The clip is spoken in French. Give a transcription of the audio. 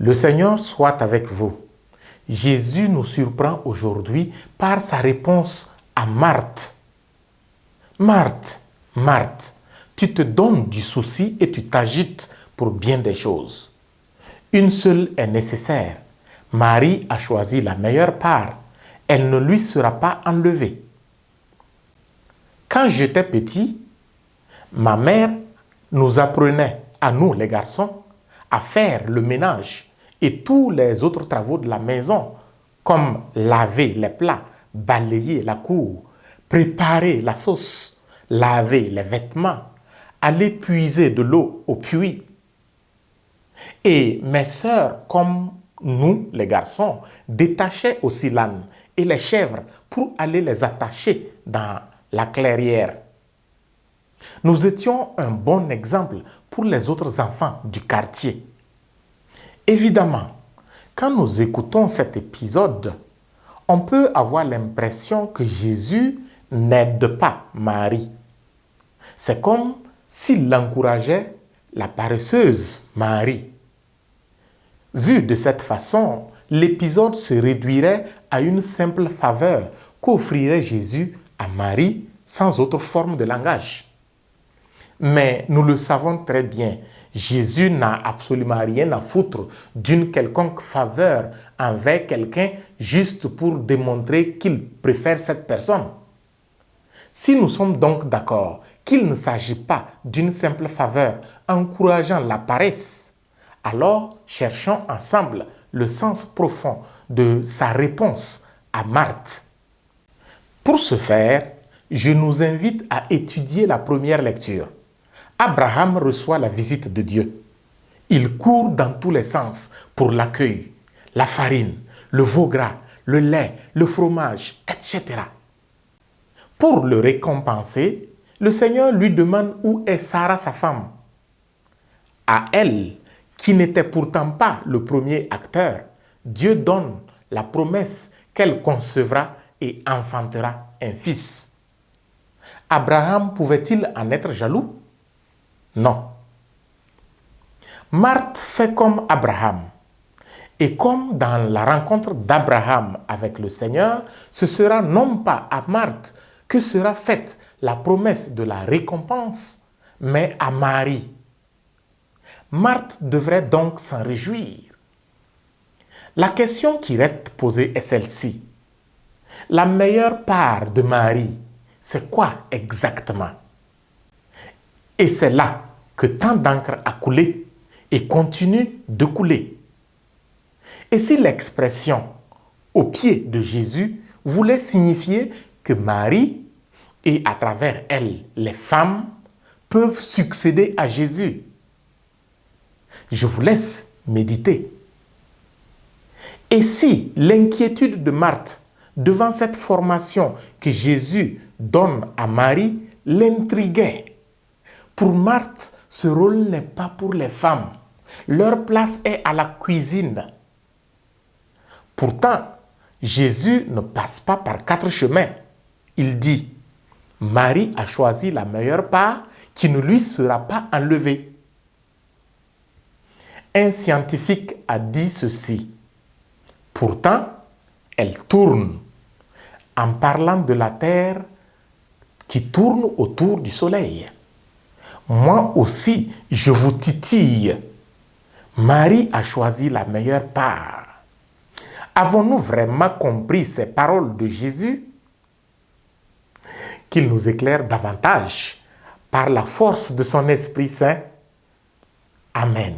Le Seigneur soit avec vous. Jésus nous surprend aujourd'hui par sa réponse à Marthe. Marthe, Marthe, tu te donnes du souci et tu t'agites pour bien des choses. Une seule est nécessaire. Marie a choisi la meilleure part. Elle ne lui sera pas enlevée. Quand j'étais petit, ma mère nous apprenait, à nous les garçons, à faire le ménage et tous les autres travaux de la maison, comme laver les plats, balayer la cour, préparer la sauce, laver les vêtements, aller puiser de l'eau au puits. Et mes sœurs, comme nous, les garçons, détachaient aussi l'âne et les chèvres pour aller les attacher dans la clairière. Nous étions un bon exemple pour les autres enfants du quartier. Évidemment, quand nous écoutons cet épisode, on peut avoir l'impression que Jésus n'aide pas Marie. C'est comme s'il encourageait la paresseuse Marie. Vu de cette façon, l'épisode se réduirait à une simple faveur qu'offrirait Jésus à Marie sans autre forme de langage. Mais nous le savons très bien, Jésus n'a absolument rien à foutre d'une quelconque faveur envers quelqu'un juste pour démontrer qu'il préfère cette personne. Si nous sommes donc d'accord qu'il ne s'agit pas d'une simple faveur encourageant la paresse, alors cherchons ensemble le sens profond de sa réponse à Marthe. Pour ce faire, je nous invite à étudier la première lecture. Abraham reçoit la visite de Dieu. Il court dans tous les sens pour l'accueil, la farine, le veau gras, le lait, le fromage, etc. Pour le récompenser, le Seigneur lui demande où est Sarah, sa femme. À elle, qui n'était pourtant pas le premier acteur, Dieu donne la promesse qu'elle concevra et enfantera un fils. Abraham pouvait-il en être jaloux? Non. Marthe fait comme Abraham. Et comme dans la rencontre d'Abraham avec le Seigneur, ce sera non pas à Marthe que sera faite la promesse de la récompense, mais à Marie. Marthe devrait donc s'en réjouir. La question qui reste posée est celle-ci. La meilleure part de Marie, c'est quoi exactement? Et c'est là que tant d'encre a coulé et continue de couler. Et si l'expression « au pied de Jésus » voulait signifier que Marie, et à travers elle les femmes, peuvent succéder à Jésus? Je vous laisse méditer. Et si l'inquiétude de Marthe devant cette formation que Jésus donne à Marie l'intriguait? Pour Marthe, ce rôle n'est pas pour les femmes. Leur place est à la cuisine. Pourtant, Jésus ne passe pas par 4 chemins. Il dit, Marie a choisi la meilleure part qui ne lui sera pas enlevée. Un scientifique a dit ceci. Pourtant, elle tourne en parlant de la Terre qui tourne autour du Soleil. Moi aussi, je vous titille. Marie a choisi la meilleure part. Avons-nous vraiment compris ces paroles de Jésus? Qu'il nous éclaire davantage par la force de son Esprit Saint. Amen.